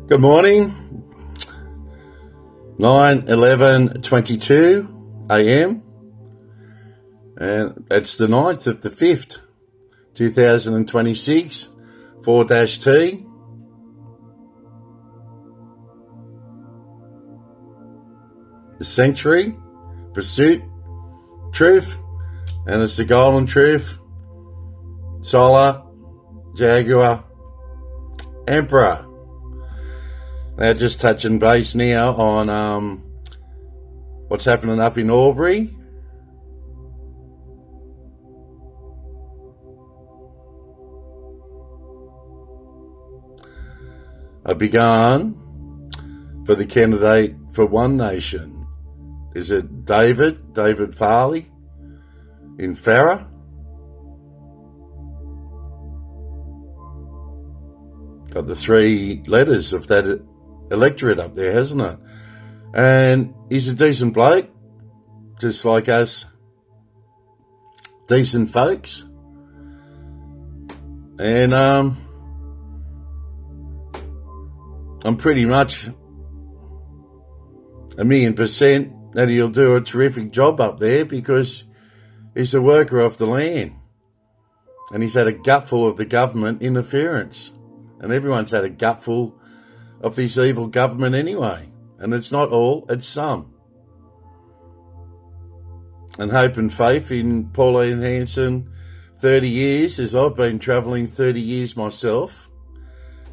Good morning, 9:11:22 a.m. and it's the 9th of the 5th, 2026, 4-T. The Sanctuary, Pursuit, Truth, and it's the Golden Truth, Solar, Jaguar, Emperor. Now, just touching base now on what's happening up in Albury. I began for the candidate for One Nation. Is it David Farley in Farah? Got the three letters of that electorate up there, hasn't it? And he's a decent bloke, just like us decent folks. And I'm pretty much 1,000,000% that he'll do a terrific job up there, because he's a worker of the land. And he's had a gutful of the government interference. And everyone's had a gutful of this evil government anyway. And it's not all, it's some. And hope and faith in Pauline Hanson, 30 years, as I've been travelling 30 years myself.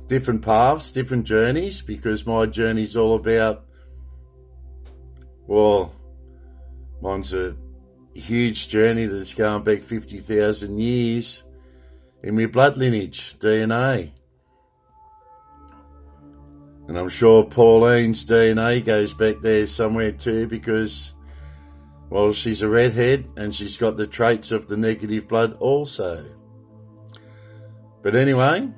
Different paths, different journeys, because my journey's all about, well, mine's a huge journey that's going back 50,000 years in my blood lineage, DNA. And I'm sure Pauline's DNA goes back there somewhere too, because, well, she's a redhead and she's got the traits of the negative blood also. But anyway,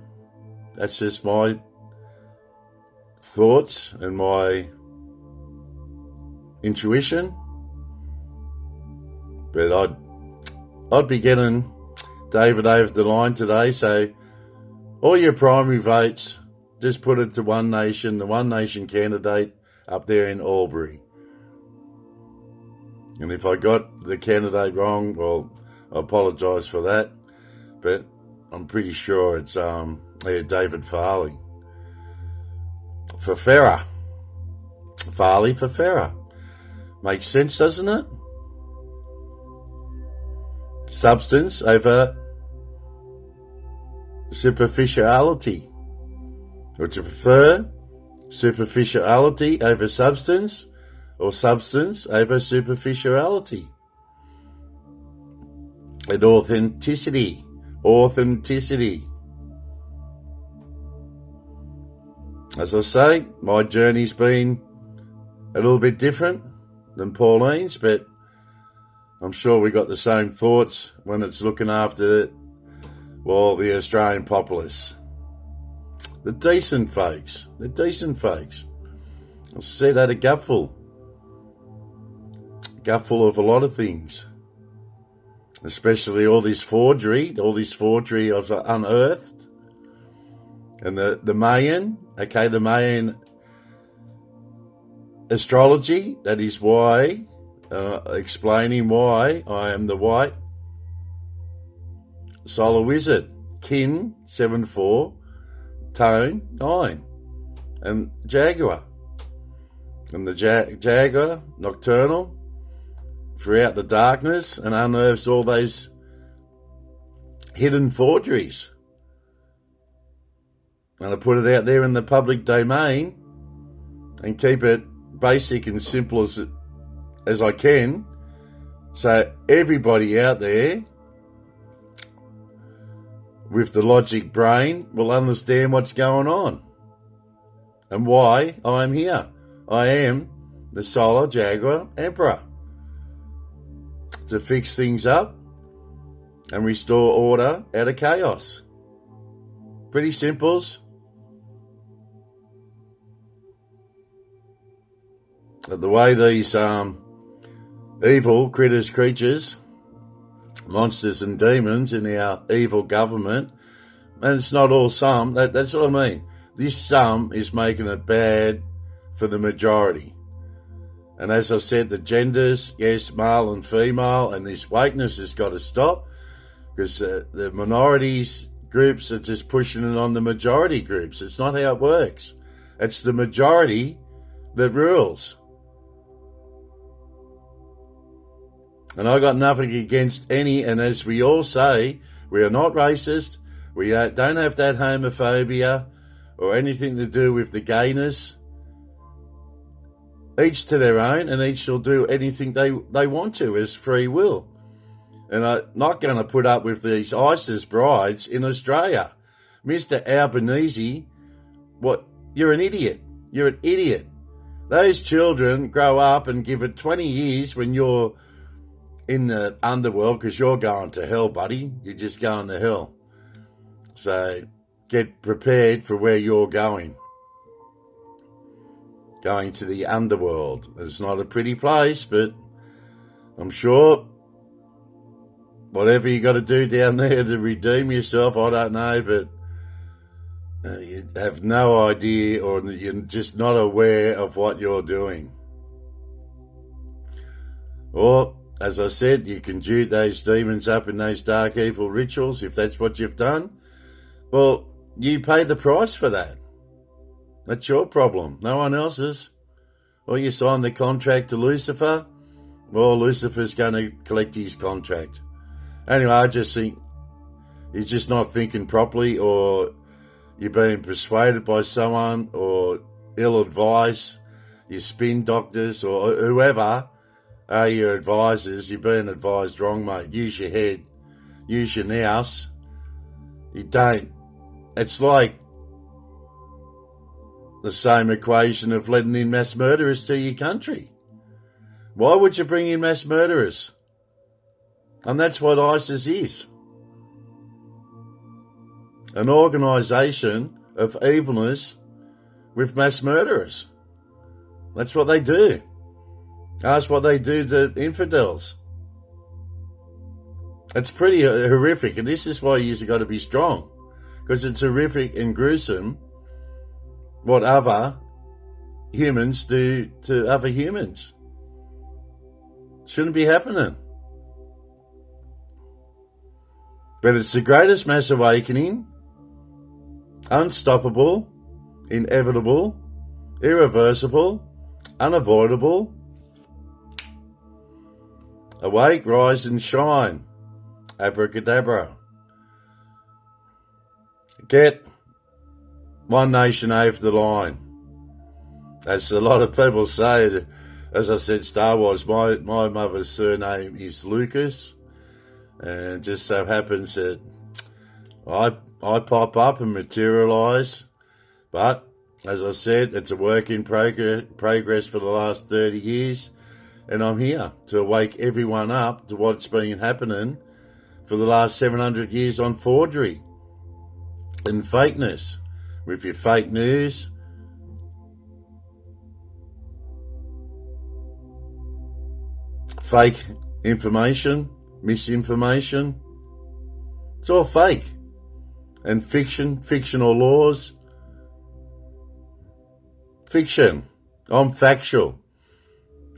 that's just my thoughts and my intuition. But I'd be getting David over the line today, so all your primary votes, just put it to One Nation, the One Nation candidate up there in Albury. And if I got the candidate wrong, well, I apologise for that. But I'm pretty sure it's David Farley. For Farah. Farley for Farah. Makes sense, doesn't it? Substance over superficiality. Would you prefer superficiality over substance, or substance over superficiality? And authenticity. As I say, my journey's been a little bit different than Pauline's, but I'm sure we got the same thoughts when it's looking after, well, the Australian populace. The decent folks. I said that a gutful of a lot of things, especially all this forgery I've unearthed, and the Mayan, the Mayan astrology. That is why, explaining why I am the white solar wizard, kin 7-4. Tone 9 and Jaguar, and the Jaguar nocturnal throughout the darkness and unearths all those hidden forgeries, and I put it out there in the public domain and keep it basic and simple as I can, so everybody out there with the logic brain will understand what's going on and why I'm here. I am the Solar Jaguar Emperor, to fix things up and restore order out of chaos. Pretty simples. But the way these evil creatures, monsters and demons in our evil government, and it's not all some, that's what I mean. this some is making it bad for the majority. And as I said, the genders, yes, male and female, and this weakness has got to stop, because the minorities groups are just pushing it on the majority groups. It's not how it works. It's the majority that rules. And I got nothing against any, and as we all say, we are not racist. We don't have that homophobia or anything to do with the gayness. Each to their own, and each will do anything they want to as free will. And I'm not going to put up with these ISIS brides in Australia. Mr. Albanese, you're an idiot. You're an idiot. Those children grow up and give it 20 years when you're in the underworld, because you're going to hell, buddy. You're just going to hell. So get prepared for where you're going. Going to the underworld. It's not a pretty place, but I'm sure whatever you got to do down there to redeem yourself, I don't know, but you have no idea, or you're just not aware of what you're doing. Or, as I said, you conjured those demons up in those dark evil rituals, if that's what you've done. Well, you pay the price for that. That's your problem, no one else's. Or you sign the contract to Lucifer, well, Lucifer's going to collect his contract. Anyway, I just think you're just not thinking properly, or you're being persuaded by someone, or ill advice, your spin doctors, or whoever are your advisors. You're being advised wrong, mate. Use your head. Use your nous. You don't. It's like the same equation of letting in mass murderers to your country. Why would you bring in mass murderers? And that's what ISIS is. An organisation of evilness with mass murderers. That's what they do. That's what they do to infidels. It's pretty horrific, and this is why you've got to be strong, because it's horrific and gruesome what other humans do to other humans. Shouldn't be happening. But it's the greatest mass awakening, unstoppable, inevitable, irreversible, unavoidable. Awake, rise and shine. Abracadabra. Get one nation over the line. As a lot of people say, as I said, Star Wars, my mother's surname is Lucas. And it just so happens that I pop up and materialise. But, as I said, it's a work in progress for the last 30 years. And I'm here to wake everyone up to what's been happening for the last 700 years on forgery and fakeness. With your fake news, fake information, misinformation. It's all fake. And fiction, fictional laws. Fiction. I'm factual.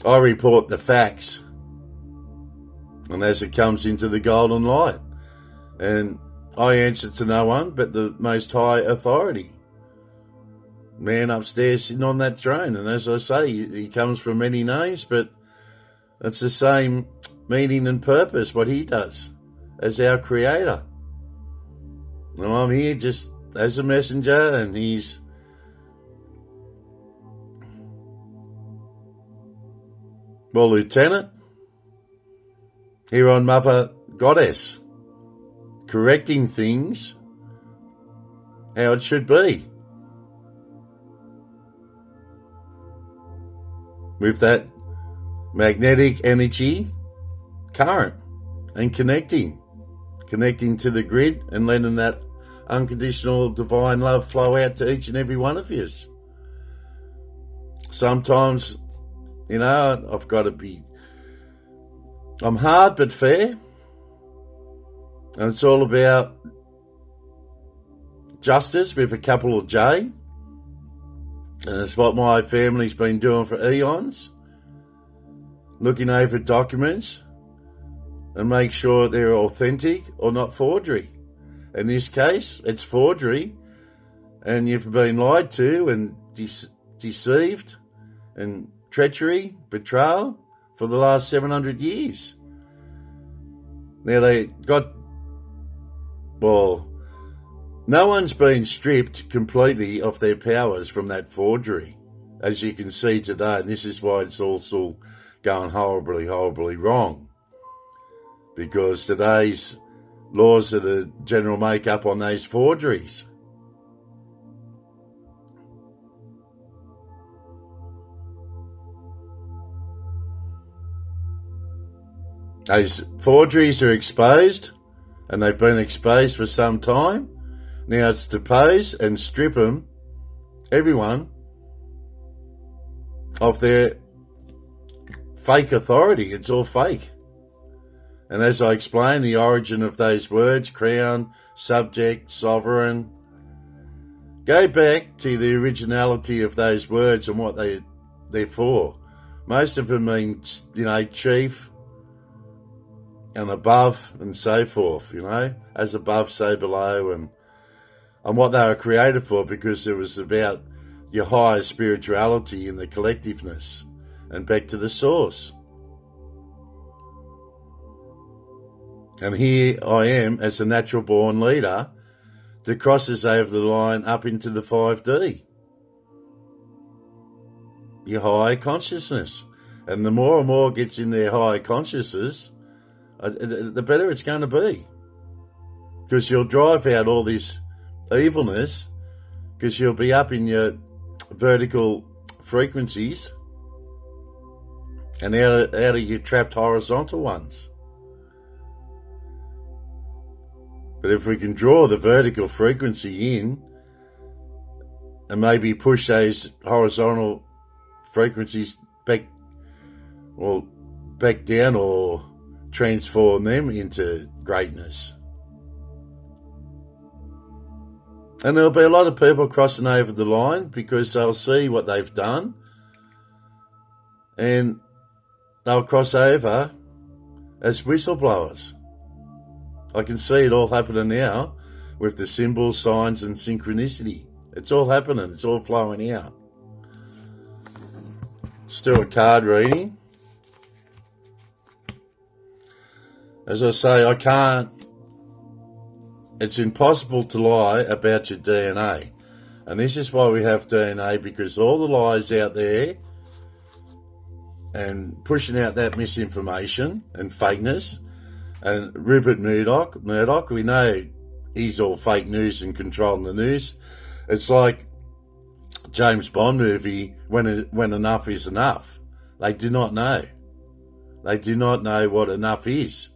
I report the facts. And as it comes into the golden light. And I answer to no one but the Most High Authority. Man upstairs sitting on that throne. And as I say, he comes from many names, but it's the same meaning and purpose what he does as our creator. And I'm here just as a messenger, and he's lieutenant here on Mother Goddess, correcting things how it should be. With that magnetic energy current and connecting to the grid and letting that unconditional divine love flow out to each and every one of you. Sometimes, I've got to be, I'm hard but fair, and it's all about justice with a capital J, And it's what my family's been doing for eons, looking over documents and make sure they're authentic or not forgery. In this case, it's forgery, and you've been lied to and deceived and treachery, betrayal for the last 700 years. Now no one's been stripped completely of their powers from that forgery, as you can see today, and this is why it's all still going horribly, horribly wrong. Because today's laws are the general make-up on those forgeries. Those forgeries are exposed, and they've been exposed for some time. Now it's to depose and strip them, everyone, of their fake authority. It's all fake. And as I explained, the origin of those words, crown, subject, sovereign, go back to the originality of those words and what they're for. Most of them mean, chief and above and so forth, as above, so below, and what they were created for, because it was about your higher spirituality and the collectiveness and back to the source. And here I am as a natural born leader that crosses over the line up into the 5D. Your higher consciousness. And the more and more gets in their higher consciousness, the better it's going to be. Because you'll drive out all this evilness, because you'll be up in your vertical frequencies and out of your trapped horizontal ones. But if we can draw the vertical frequency in and maybe push those horizontal frequencies back down, or transform them into greatness. And there'll be a lot of people crossing over the line because they'll see what they've done, and they'll cross over as whistleblowers. I can see it all happening now with the symbols, signs and synchronicity. It's all happening. It's all flowing out. Still a card reading. As I say, it's impossible to lie about your DNA. And this is why we have DNA, because all the lies out there and pushing out that misinformation and fakeness. And Rupert Murdoch, we know he's all fake news and controlling the news. It's like James Bond movie, when enough is enough. They do not know. They do not know what enough is.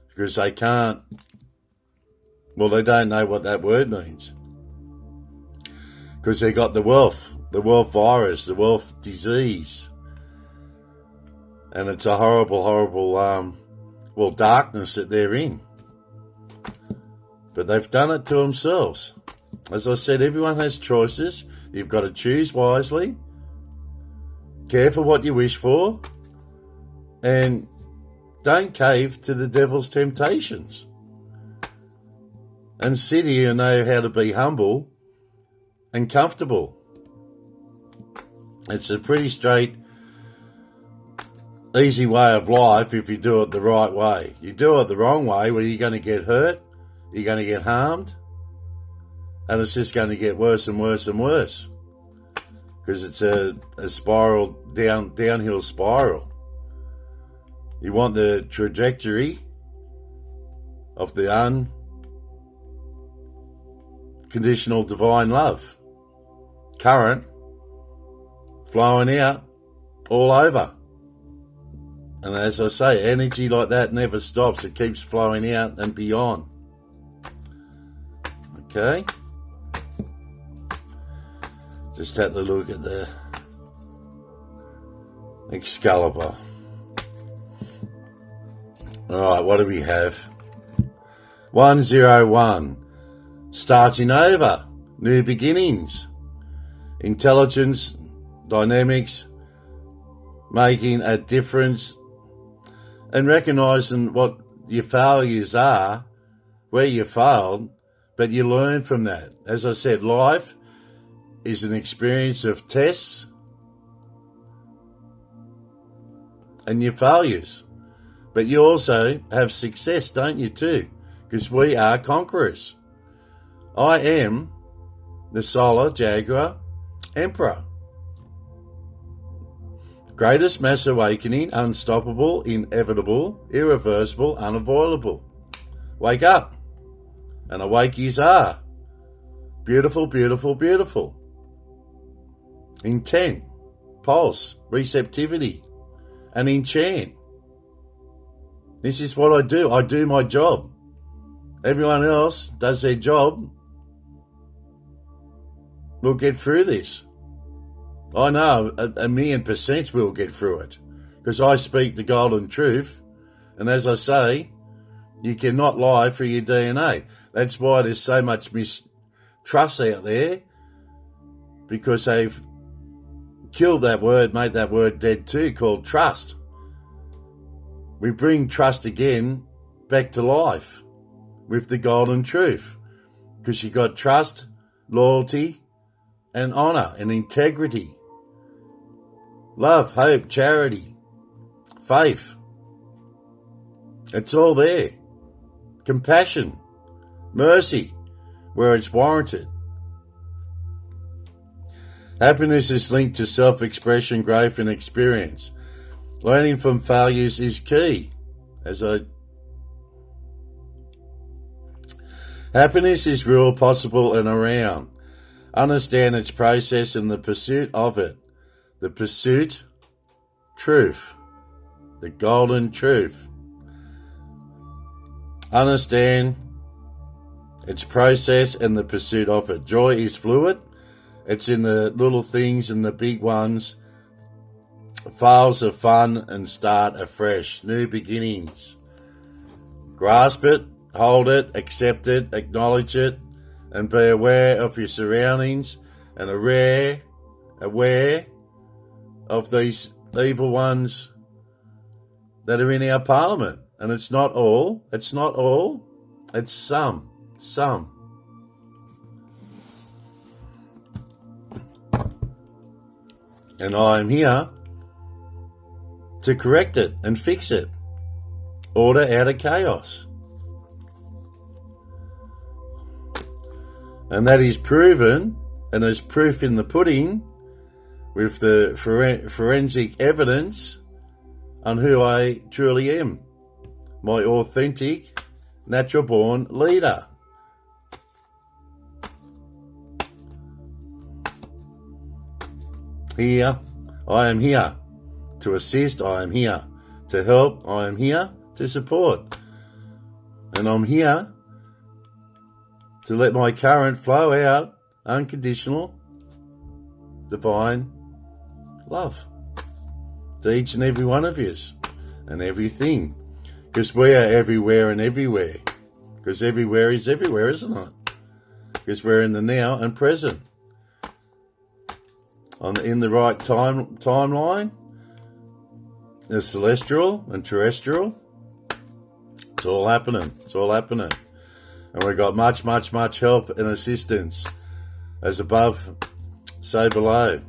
Because they don't know what that word means. Because they got the wealth virus, the wealth disease. And it's a horrible, horrible, darkness that they're in. But they've done it to themselves. As I said, everyone has choices. You've got to choose wisely. Careful what you wish for. And don't cave to the devil's temptations. And sit here and know how to be humble and comfortable. It's a pretty straight, easy way of life if you do it the right way. You do it the wrong way, well, you're going to get hurt, you're going to get harmed, and it's just going to get worse and worse and worse. Because it's a spiral, downhill spiral. You want the trajectory of the unconditional divine love. Current, flowing out all over. And as I say, energy like that never stops. It keeps flowing out and beyond. Okay. Just have to look at the Excalibur. Alright, what do we have? 101. Starting over. New beginnings. intelligence, dynamics, making a difference, and recognizing what your failures are, where you failed, but you learn from that. As I said, life is an experience of tests and your failures. But you also have success, don't you, too? Because we are conquerors. I am the Solar Jaguar Emperor. Greatest mass awakening, unstoppable, inevitable, irreversible, unavoidable. Wake up. And awake yous are. Beautiful, beautiful, beautiful. Intent, pulse, receptivity, and enchant. This is what I do. I do my job. Everyone else does their job. We'll get through this. I know 1,000,000% we'll get through it. Because I speak the golden truth. And as I say, you cannot lie through your DNA. That's why there's so much mistrust out there. Because they've killed that word, made that word dead too, called trust. We bring trust again back to life with the golden truth. Because you got trust, loyalty, and honour, and integrity. Love, hope, charity, faith. It's all there. Compassion, mercy, where it's warranted. Happiness is linked to self-expression, growth, and experience. Learning from failures is key. Happiness is real, possible, and around. Understand its process and the pursuit of it. The pursuit, truth. The golden truth. Understand its process and the pursuit of it. Joy is fluid. It's in the little things and the big ones. Fails are fun and start afresh. New beginnings. Grasp it, hold it, accept it, acknowledge it, and be aware of your surroundings and aware of these evil ones that are in our parliament. And it's not all, it's some. And I am here to correct it and fix it. Order out of chaos. And that is proven, and there's proof in the pudding, with the forensic evidence on who I truly am. My authentic, natural-born leader. Here, I am here to assist, I am here to help, I am here to support. And I'm here to let my current flow out, unconditional, divine love to each and every one of you and everything. Because we are everywhere and everywhere. Because everywhere is everywhere, isn't it? Because we're in the now and present. In the right timeline, the celestial and terrestrial, it's all happening. It's all happening. And we've got much, much, much help and assistance. As above, so below.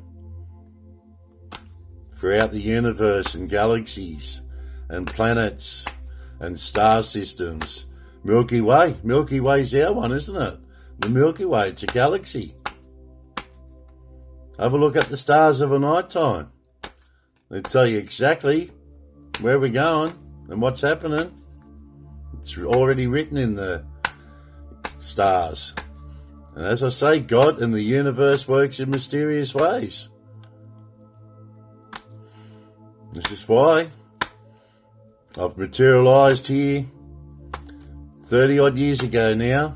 Throughout the universe and galaxies and planets and star systems. Milky Way. Milky Way's our one, isn't it? The Milky Way, it's a galaxy. Have a look at the stars of a night time. They tell you exactly where we're going and what's happening. It's already written in the stars. And as I say, God and the universe works in mysterious ways. This is why I've materialised here 30 odd years ago now.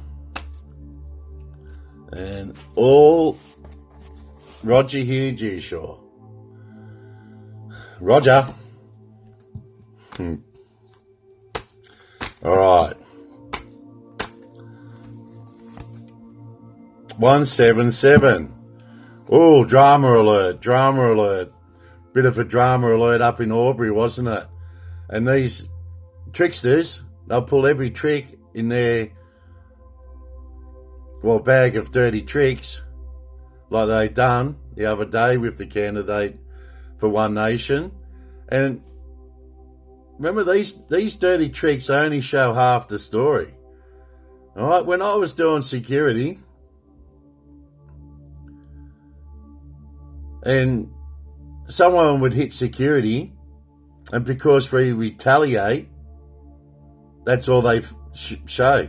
And all Roger here, G-Shaw. Roger. All right. 177. Oh, drama alert, drama alert. Bit of a drama alert up in Albury, wasn't it? And these tricksters, they'll pull every trick in their, bag of dirty tricks, like they done the other day with the candidate for One Nation. And remember, these dirty tricks only show half the story. All right, when I was doing security, and someone would hit security, and because we retaliate, that's all they show.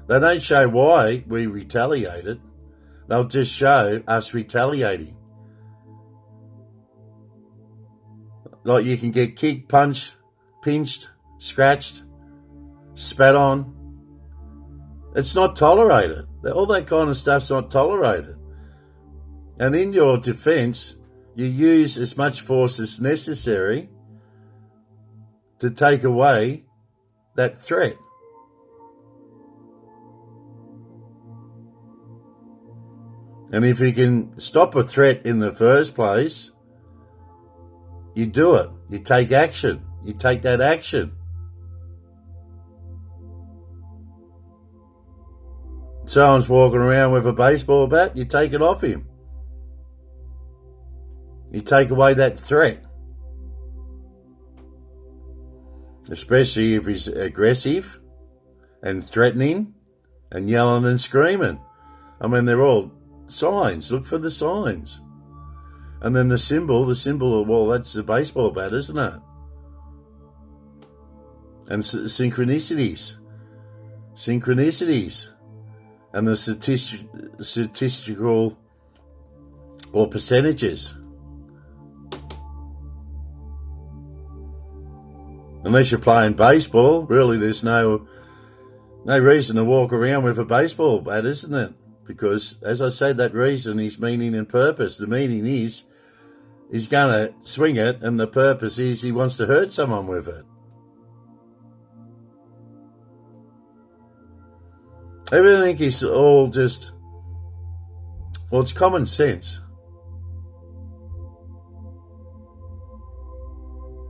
They don't show why we retaliated. They'll just show us retaliating. Like you can get kicked, punched, pinched, scratched, spat on. It's not tolerated. All that kind of stuff's not tolerated. And in your defence, you use as much force as necessary to take away that threat. And if you can stop a threat in the first place, you do it. You take action. You take that action. Someone's walking around with a baseball bat, you take it off him. You take away that threat. Especially if he's aggressive and threatening and yelling and screaming. I mean, they're all signs. Look for the signs. And then the symbol, well, that's the baseball bat, isn't it? And synchronicities. And the statistical or percentages. Unless you're playing baseball, really there's no reason to walk around with a baseball bat, isn't it? Because, as I said, that reason is meaning and purpose. The meaning is he's going to swing it, and the purpose is he wants to hurt someone with it. Everything is all just, it's common sense.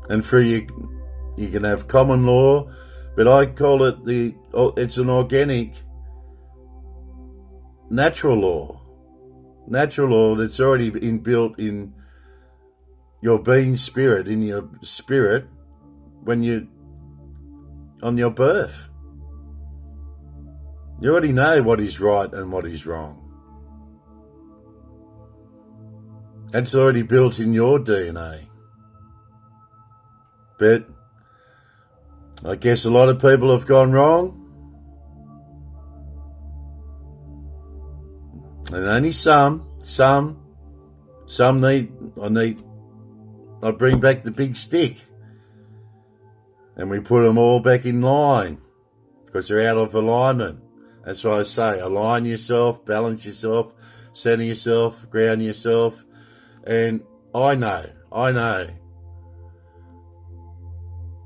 And for you can have common law, but I call it it's an organic, natural law that's already inbuilt in your being spirit, in your spirit, when you on your birth. You already know what is right and what is wrong. That's already built in your DNA. But I guess a lot of people have gone wrong. And only some I bring back the big stick. And we put them all back in line because they're out of alignment. That's why I say align yourself, balance yourself, center yourself, ground yourself. And I know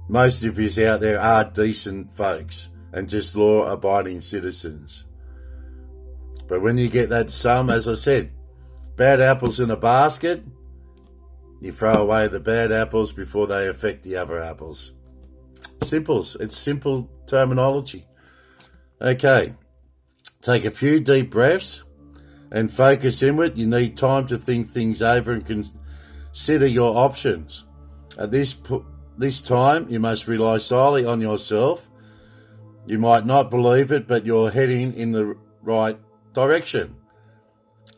most of you out there are decent folks and just law-abiding citizens. But when you get that sum, as I said, bad apples in a basket, you throw away the bad apples before they affect the other apples. It's simple terminology. Okay, take a few deep breaths and focus inward. You need time to think things over and consider your options. At this time, you must rely solely on yourself. You might not believe it, but you're heading in the right direction.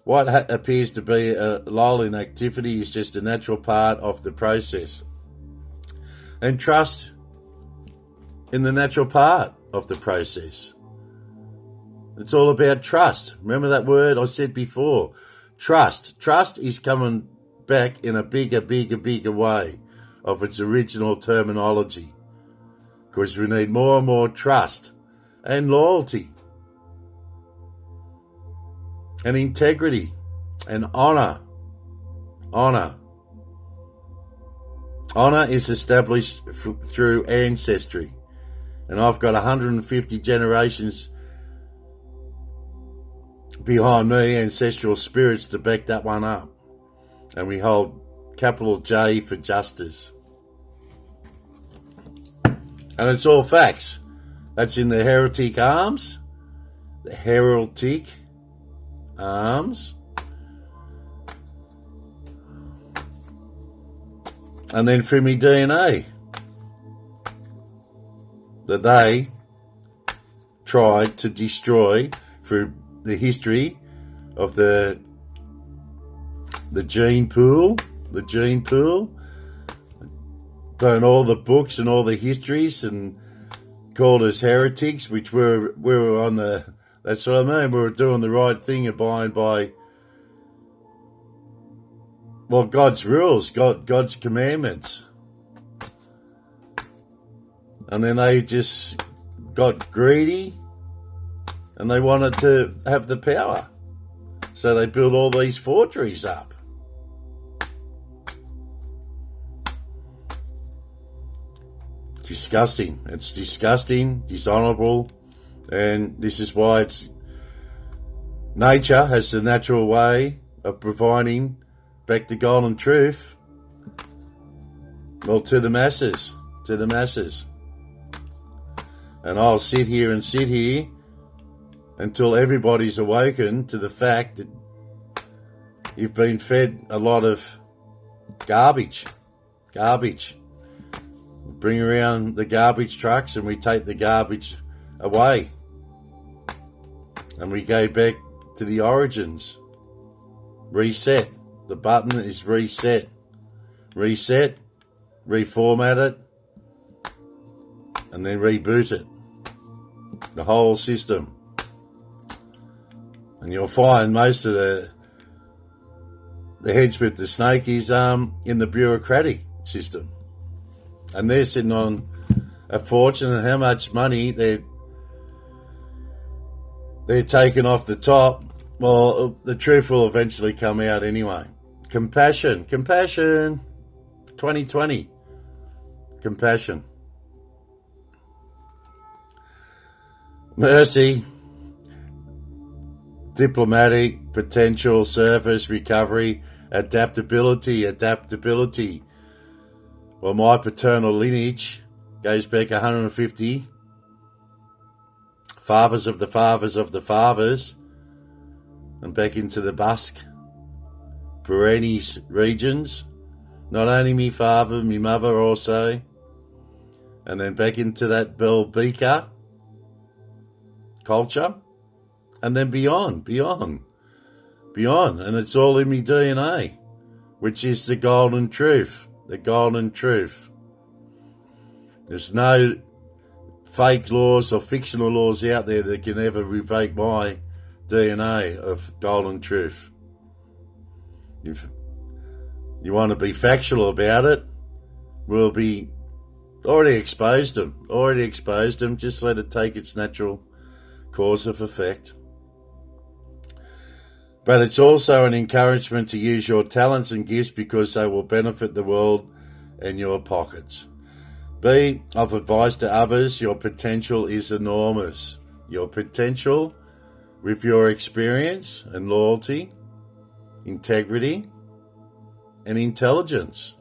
What appears to be a lull in activity is just a natural part of the process. And trust in the natural part of the process. It's all about trust. Remember that word I said before? Trust. Trust is coming back in a bigger way of its original terminology. Because we need more and more trust and loyalty and integrity and honour. Honour is established through ancestry. And I've got 150 generations behind me, ancestral spirits to back that one up. And we hold capital J for justice. And it's all facts. That's in the Heretic Arms. The Heraldic Arms. And then for me DNA. That they tried to destroy through the history of the gene pool. The gene pool. Done all the books and all the histories and called us heretics, which we were on the, that's what I mean, we were doing the right thing, abiding by, well, God's rules, God's commandments. And then they just got greedy and they wanted to have the power. So they built all these forgeries up. Disgusting. It's disgusting, dishonourable, and this is why it's nature has the natural way of providing back the golden truth, well, to the masses, And I'll sit here until everybody's awoken to the fact that you've been fed a lot of garbage. Bring around the garbage trucks and we take the garbage away. And we go back to the origins. Reset. The button is reset. Reset, reformat it, and then reboot it. The whole system. And you'll find most of the heads with the snake is in the bureaucratic system. And they're sitting on a fortune and how much money they're taking off the top. Well, the truth will eventually come out anyway. Compassion, 2020. Compassion. Mercy, diplomatic, potential, surface, recovery, adaptability. Well, my paternal lineage goes back 150. Fathers of the fathers of the fathers. And back into the Basque, Pyrenees regions. Not only me father, me mother also. And then back into that Belbeca culture. And then beyond. And it's all in me DNA, which is the golden truth. The golden truth. There's no fake laws or fictional laws out there that can ever revoke my DNA of golden truth. If you want to be factual about it, we'll be already exposed them. Just let it take its natural cause of effect. But it's also an encouragement to use your talents and gifts because they will benefit the world and your pockets. Be of advice to others. Your potential is enormous. Your potential with your experience and loyalty, integrity, and intelligence.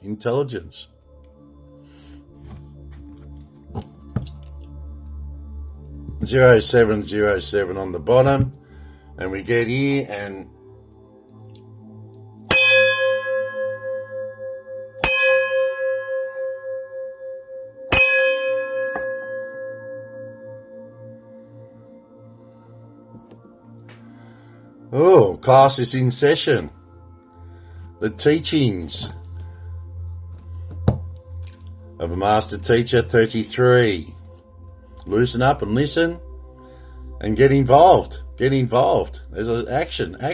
0707 on the bottom. And we get here and class is in session. The teachings of a master teacher 33. Loosen up and listen and get involved. There's an action.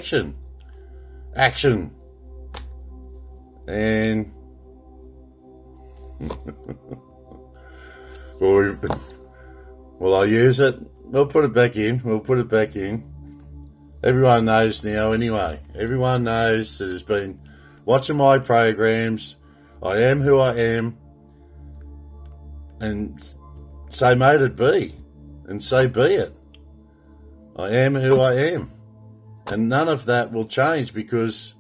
And will I use it? We'll put it back in. Everyone knows now anyway. Everyone knows that has been watching my programs. I am who I am. And so may it be. And so be it. I am who I am. And none of that will change because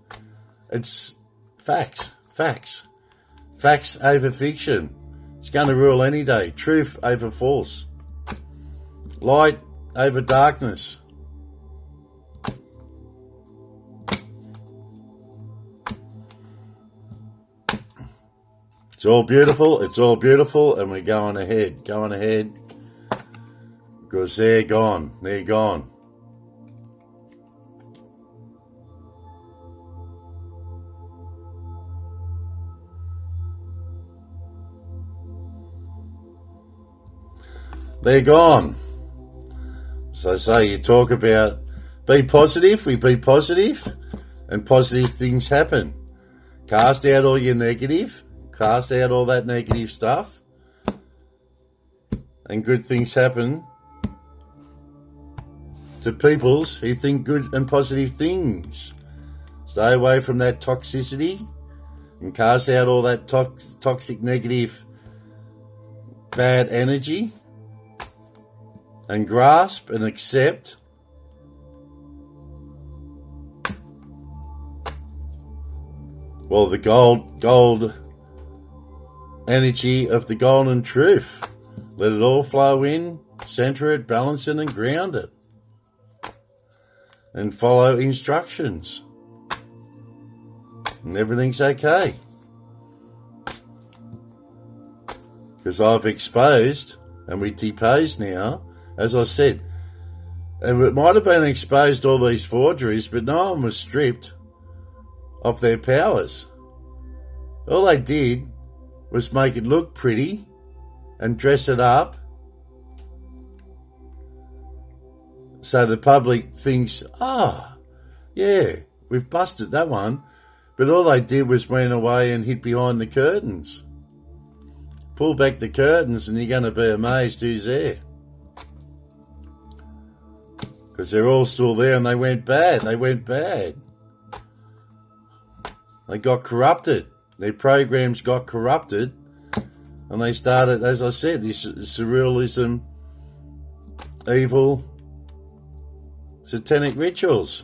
it's facts over fiction. It's going to rule any day. Truth over false. Light over darkness. It's all beautiful, and we're going ahead, because they're gone. They're gone. So you talk about be positive, we be positive, and positive things happen. Cast out all your negative, cast out all that negative stuff, and good things happen to peoples who think good and positive things. Stay away from that toxicity and cast out all that toxic, negative, bad energy, and grasp and accept the gold energy of the golden truth. Let it all flow in, center it, balance it, and ground it. And follow instructions. And everything's okay. Because I've exposed, and we deposed now, as I said, and it might have been exposed all these forgeries, but no one was stripped of their powers. All they did was make it look pretty and dress it up so the public thinks, yeah, we've busted that one. But all they did was went away and hid behind the curtains. Pull back the curtains and you're going to be amazed who's there. Because they're all still there and they went bad. They got corrupted. Their programs got corrupted. And they started, as I said, this surrealism, evil, satanic rituals.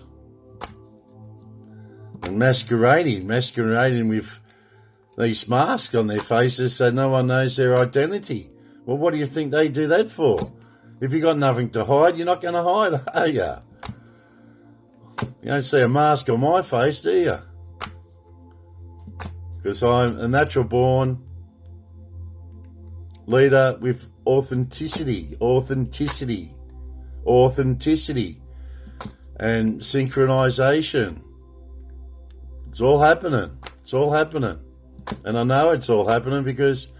And masquerading with these masks on their faces so no one knows their identity. Well, what do you think they do that for? If you got nothing to hide, you're not going to hide, are you? You don't see a mask on my face, do you? Because I'm a natural born leader with authenticity, and synchronization. It's all happening. And I know it's all happening because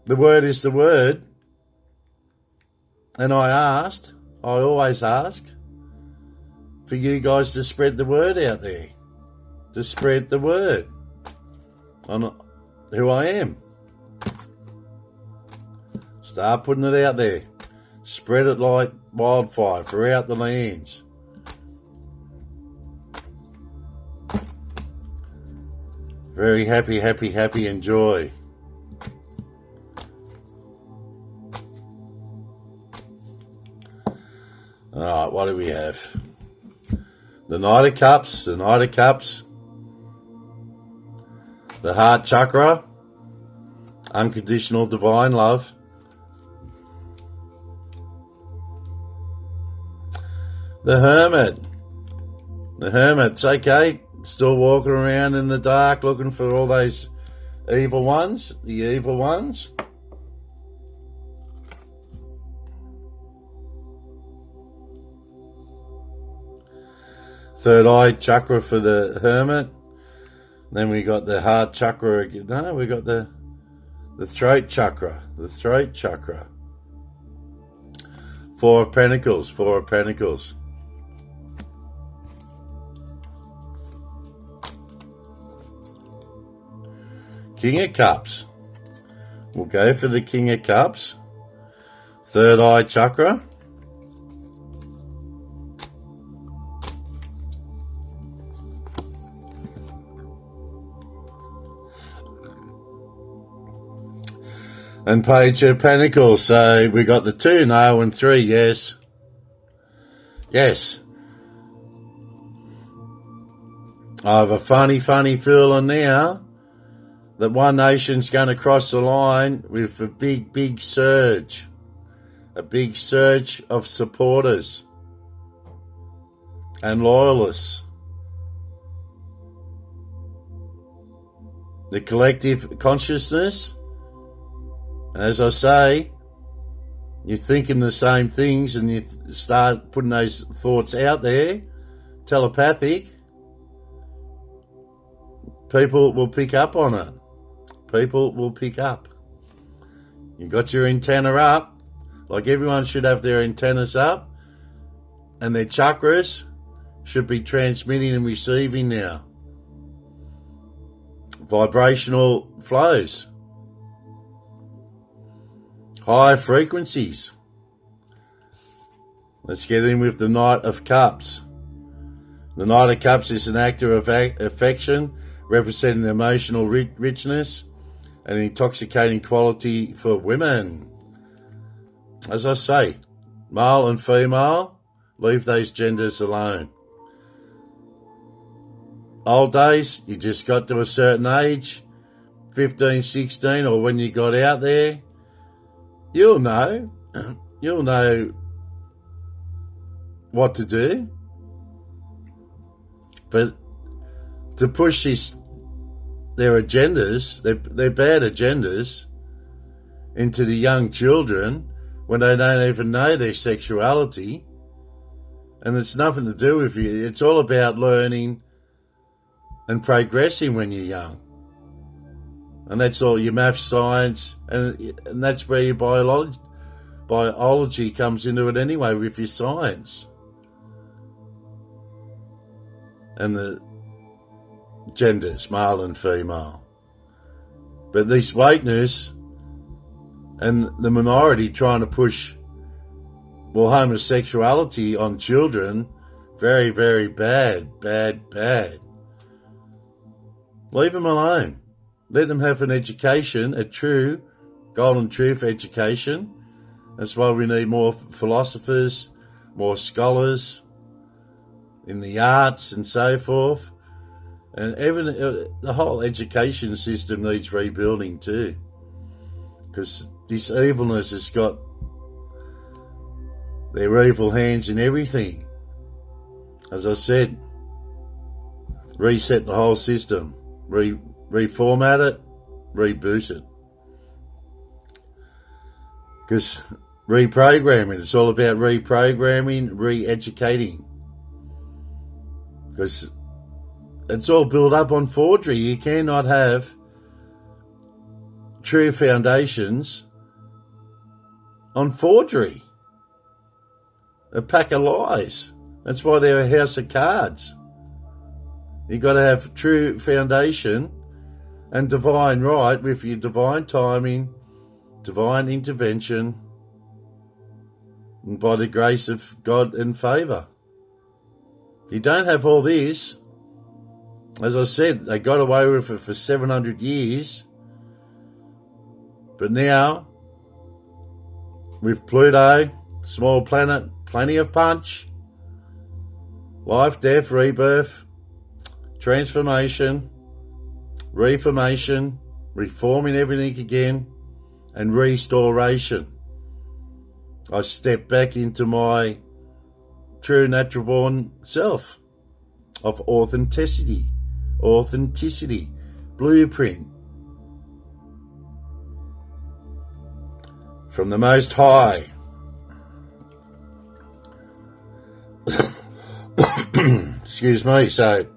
the word is the word. And I always ask for you guys to spread the word out there. To spread the word on who I am. Start putting it out there. Spread it like wildfire throughout the lands. Very happy, enjoy. Alright, what do we have? The Knight of Cups, the Heart Chakra, unconditional divine love. The Hermit's okay, still walking around in the dark looking for all those evil ones, Third eye chakra for the Hermit. Then we got the heart chakra. No, we got the throat chakra. Four of Pentacles. King of Cups. We'll go for the King of Cups. Third eye chakra. And Page of Pentacles. So we got the 2, no, and 3, yes. I have a funny feeling now that one nation's going to cross the line with a big surge. A big surge of supporters and loyalists. The collective consciousness, as I say, you're thinking the same things and you start putting those thoughts out there, telepathic, people will pick up on it. People will pick up. You got your antenna up, like everyone should have their antennas up, and their chakras should be transmitting and receiving now. Vibrational flows. High frequencies. Let's get in with the Knight of Cups. The Knight of Cups is an actor of affection, representing emotional richness and intoxicating quality for women. As I say, male and female, leave those genders alone. Old days, you just got to a certain age, 15, 16, or when you got out there, you'll know what to do. But to push their agendas, their bad agendas, into the young children when they don't even know their sexuality, and it's nothing to do with you. It's all about learning and progressing when you're young. And that's all your math, science, and that's where your biology comes into it anyway, with your science. And the genders, male and female. But this whiteness and the minority trying to push, homosexuality on children, very, very bad. Leave them alone. Let them have an education, a true golden truth education. That's why we need more philosophers, more scholars in the arts and so forth. And the whole education system needs rebuilding too. Because this evilness has got their evil hands in everything. As I said, reset the whole system. Reformat it, reboot it. Because reprogramming, it's all about reprogramming, re-educating. Because it's all built up on forgery. You cannot have true foundations on forgery. A pack of lies. That's why they're a house of cards. You've got to have true foundation and divine right with your divine timing, divine intervention, and by the grace of God and favour. You don't have all this. As I said, they got away with it for 700 years. But now, with Pluto, small planet, plenty of punch. Life, death, rebirth, transformation, reformation, reforming everything again, and restoration. I step back into my true natural born self of authenticity, blueprint from the Most High. Excuse me. So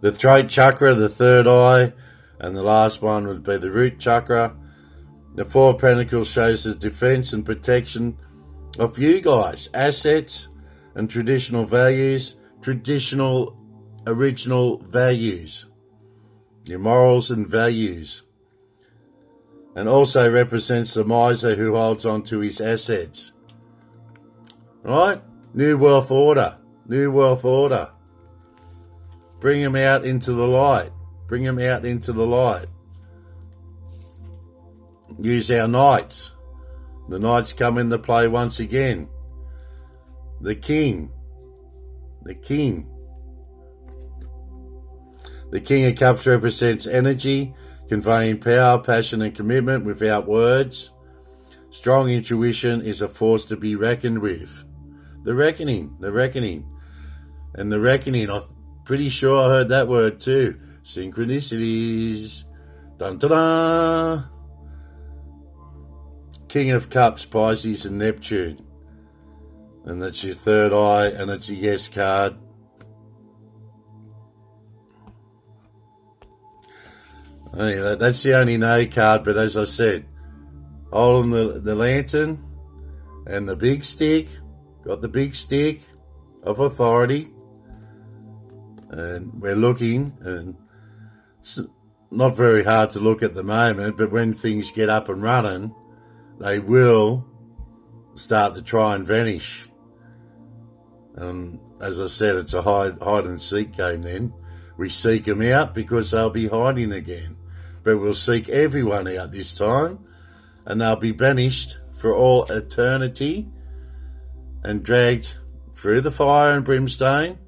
the throat chakra, the third eye, and the last one would be the root chakra. The Four of Pentacles shows the defense and protection of you guys, assets and traditional values, traditional original values, your morals and values. And also represents the miser who holds on to his assets. Right? New wealth order. Bring them out into the light. Use our knights. The knights come into play once again. The king. The King of Cups represents energy, conveying power, passion and commitment without words. Strong intuition is a force to be reckoned with. The reckoning. And the reckoning, I'm pretty sure I heard that word too. Synchronicities. Dun dun dun. King of Cups, Pisces and Neptune. And that's your third eye, and it's a yes card. Anyway, that's the only no card, but as I said, holding the lantern and the big stick, got the big stick of authority, and we're looking, and it's not very hard to look at the moment, but when things get up and running, they will start to try and vanish. And as I said, it's a hide and seek game then. We seek them out because they'll be hiding again. But we'll seek everyone out this time, and they'll be banished for all eternity and dragged through the fire and brimstone,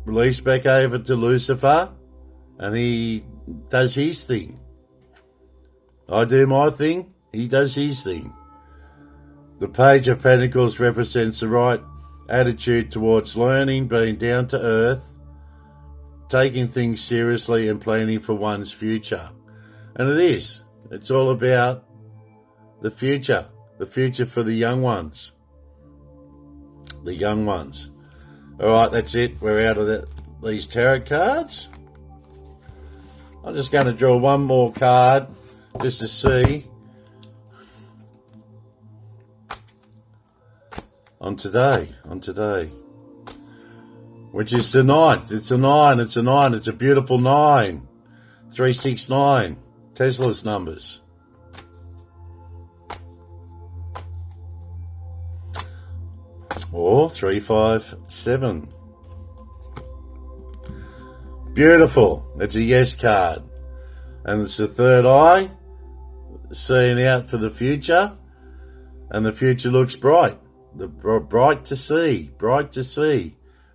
released back over to Lucifer, and he does his thing. I do my thing, he does his thing. The Page of Pentacles represents the right attitude towards learning, being down to earth, taking things seriously and planning for one's future. And it is. It's all about the future for the young ones. The young ones. All right, that's it. We're out of these tarot cards. I'm just going to draw one more card just to see on today, which is the 9th. It's a 9, it's a 9, it's a beautiful 9. 369, Tesla's numbers. Or 357. Beautiful. It's a yes card. And it's the third eye, seeing out for the future. And the future looks bright. Bright to see.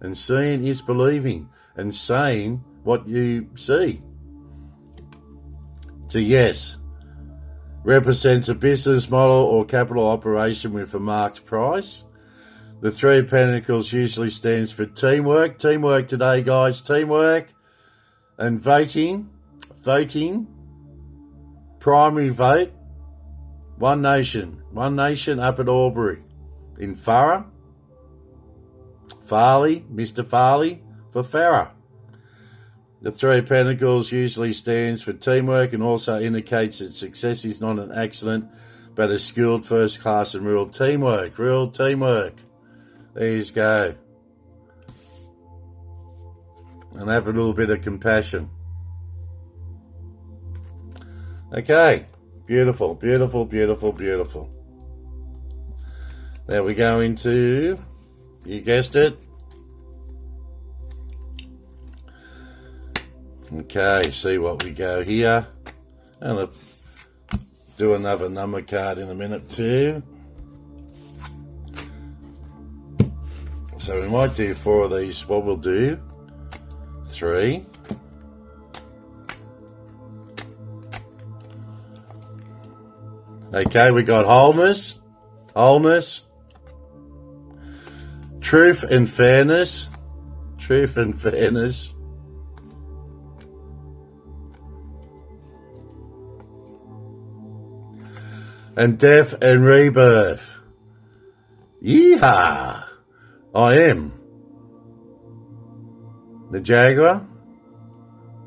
And seeing is believing. And saying what you see. It's a yes. Represents a business model or capital operation with a marked price. The Three of Pentacles usually stands for teamwork. Teamwork today, guys. Teamwork and voting. Primary vote. One Nation up at Albury. In Farah. Farley, Mr. Farley for Farah. The Three of Pentacles usually stands for teamwork and also indicates that success is not an accident, but a skilled, first-class and real teamwork. There you go. And have a little bit of compassion. Okay. Beautiful. Now we go into, you guessed it. Okay, see what we go here. And I'll do another number card in a minute too. So we might do 4 of these. What we'll do, 3. Okay, we got wholeness, truth and fairness, and death and rebirth. Yeehaw! I am the Jaguar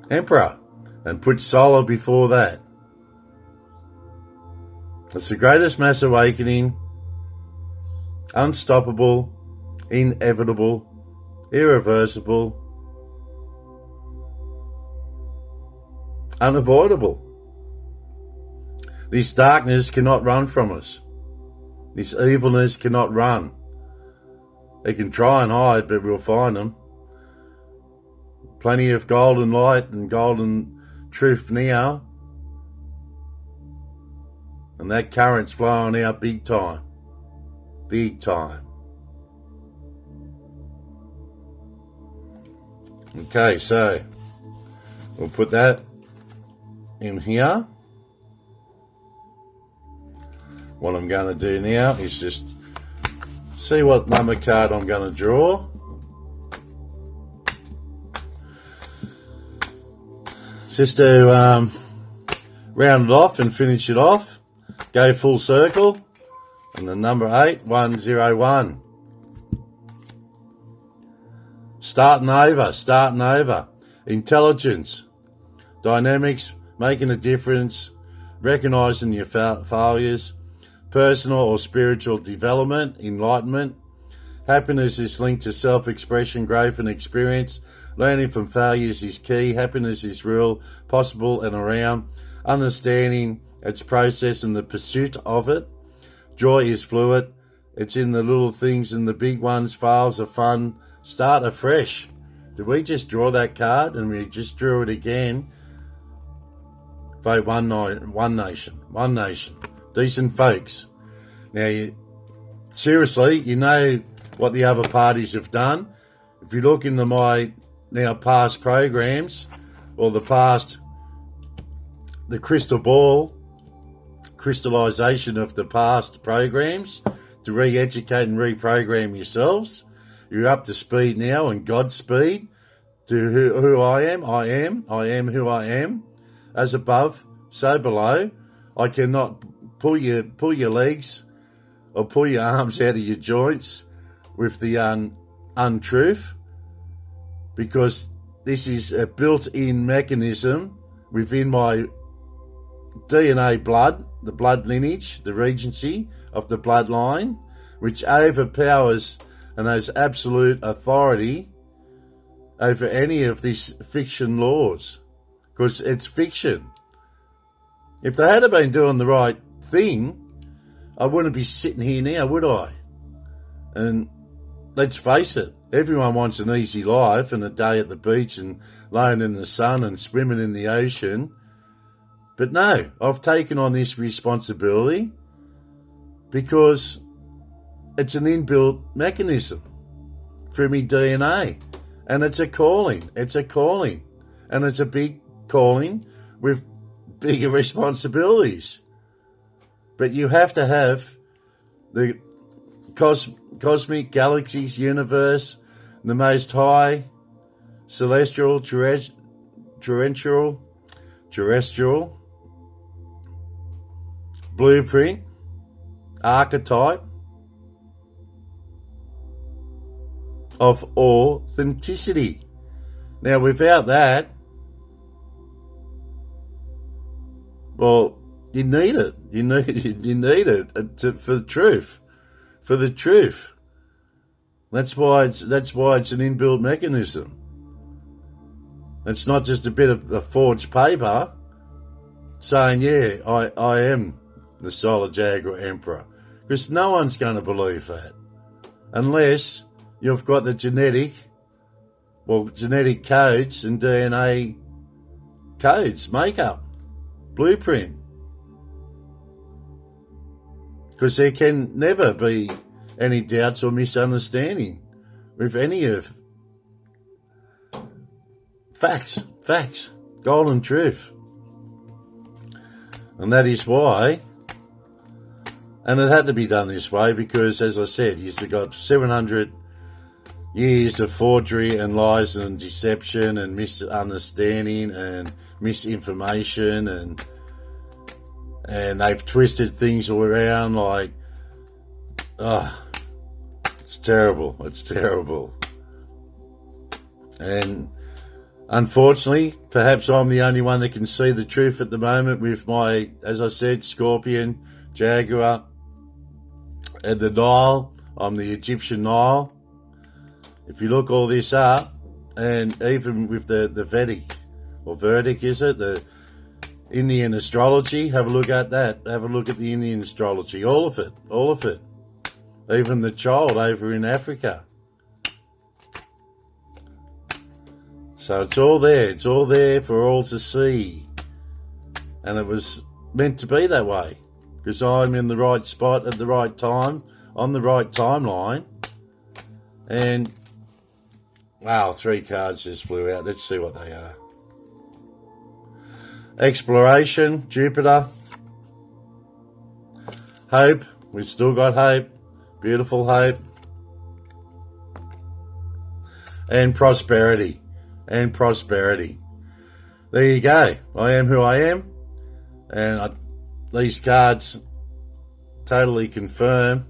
Emperor, and put Solar before that. It's the greatest mass awakening, unstoppable, inevitable, irreversible, unavoidable. This darkness cannot run from us. This evilness cannot run. They can try and hide, but we'll find them. Plenty of golden light and golden truth now. And that current's flowing out big time. Okay, so we'll put that in here. What I'm going to do now is just see what number card I'm going to draw. Just to round it off and finish it off. Go full circle. And the number 8, 101. Starting over. Intelligence. Dynamics, making a difference. Recognizing your failures. Personal or spiritual development, enlightenment. Happiness is linked to self-expression, growth and experience. Learning from failures is key. Happiness is real, possible and around. Understanding its process and the pursuit of it. Joy is fluid. It's in the little things and the big ones. Fails are fun. Start afresh. Did we just draw that card and we just drew it again? Vote one nation. One nation. Decent folks. Now, seriously, you know what the other parties have done. If you look into my now past programs or the crystal ball, crystallization of the past programs to re-educate and reprogram yourselves. You're up to speed now and Godspeed to who I am. I am who I am. As above, so below. I cannot pull your legs or pull your arms out of your joints with the untruth, because this is a built-in mechanism within my DNA blood, the blood lineage, the regency of the bloodline, which overpowers and has absolute authority over any of these fiction laws, because it's fiction. If they had been doing the right thing, I wouldn't be sitting here now, would I? And let's face it, everyone wants an easy life and a day at the beach and laying in the sun and swimming in the ocean. But no, I've taken on this responsibility because it's an inbuilt mechanism through my DNA. And it's a calling. It's a calling. And it's a big calling with bigger responsibilities. But you have to have the cosmic galaxies, universe, the most high, celestial, terrestrial, blueprint, archetype of authenticity. Now, without that, well, you need it. You need it for the truth. For the truth. That's why it's an inbuilt mechanism. It's not just a bit of a forged paper saying, yeah, I am the Solar Jaguar Emperor. Because no one's going to believe that. Unless you've got the genetic codes and DNA codes, makeup, blueprint. Because there can never be any doubts or misunderstanding with any of facts, golden truth. And that is why, and it had to be done this way because, as I said, you've got 700 years of forgery and lies and deception and misunderstanding and misinformation, and they've twisted things all around like, it's terrible. And unfortunately, perhaps I'm the only one that can see the truth at the moment with my, as I said, Scorpion, Jaguar, and the Nile. I'm the Egyptian Nile. If you look all this up, and even with the Vedic, or Verdic, is it? The Indian astrology, have a look at that. Have a look at the Indian astrology. All of it. Even the child over in Africa. So it's all there. It's all there for all to see. And it was meant to be that way. Because I'm in the right spot at the right time, on the right timeline. And Wow, 3 cards just flew out. Let's see what they are. Exploration, Jupiter. Hope. We've still got hope. Beautiful hope. And prosperity. And prosperity. There you go. I am who I am. And these cards totally confirm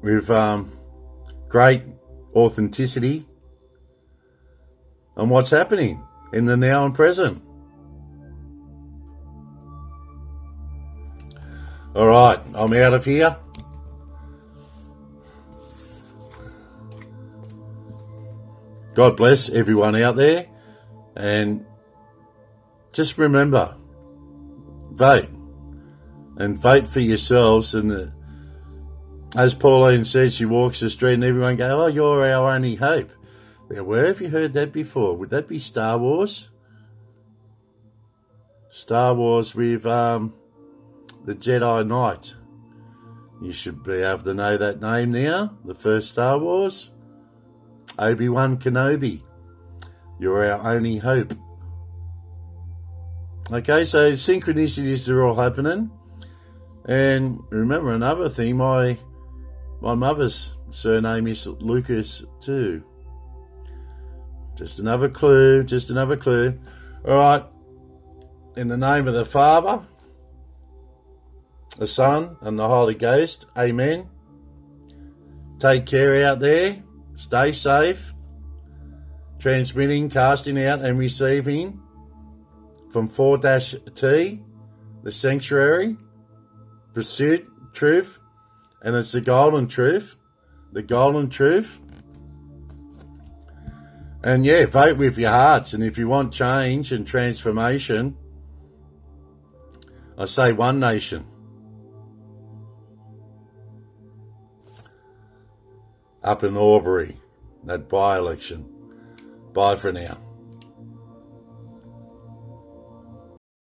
with great authenticity on what's happening in the now and present. All right, I'm out of here. God bless everyone out there, and just remember, vote, and vote for yourselves. And as Pauline said, she walks the street and everyone go, "Oh, you're our only hope." Now, where have you heard that before? Would that be Star Wars? Star Wars with the Jedi Knight. You should be able to know that name now. The first Star Wars. Obi-Wan Kenobi. You're our only hope. Okay, so synchronicities are all happening. And remember another thing, my mother's surname is Lucas too. Just another clue, All right, in the name of the Father, the Son, and the Holy Ghost, amen. Take care out there. Stay safe. Transmitting, casting out, and receiving from 4-T, the sanctuary, pursuit, truth, and it's the golden truth. The golden truth. And yeah, vote with your hearts. And if you want change and transformation, I say One Nation. Up in Albury, that by-election. Bye for now.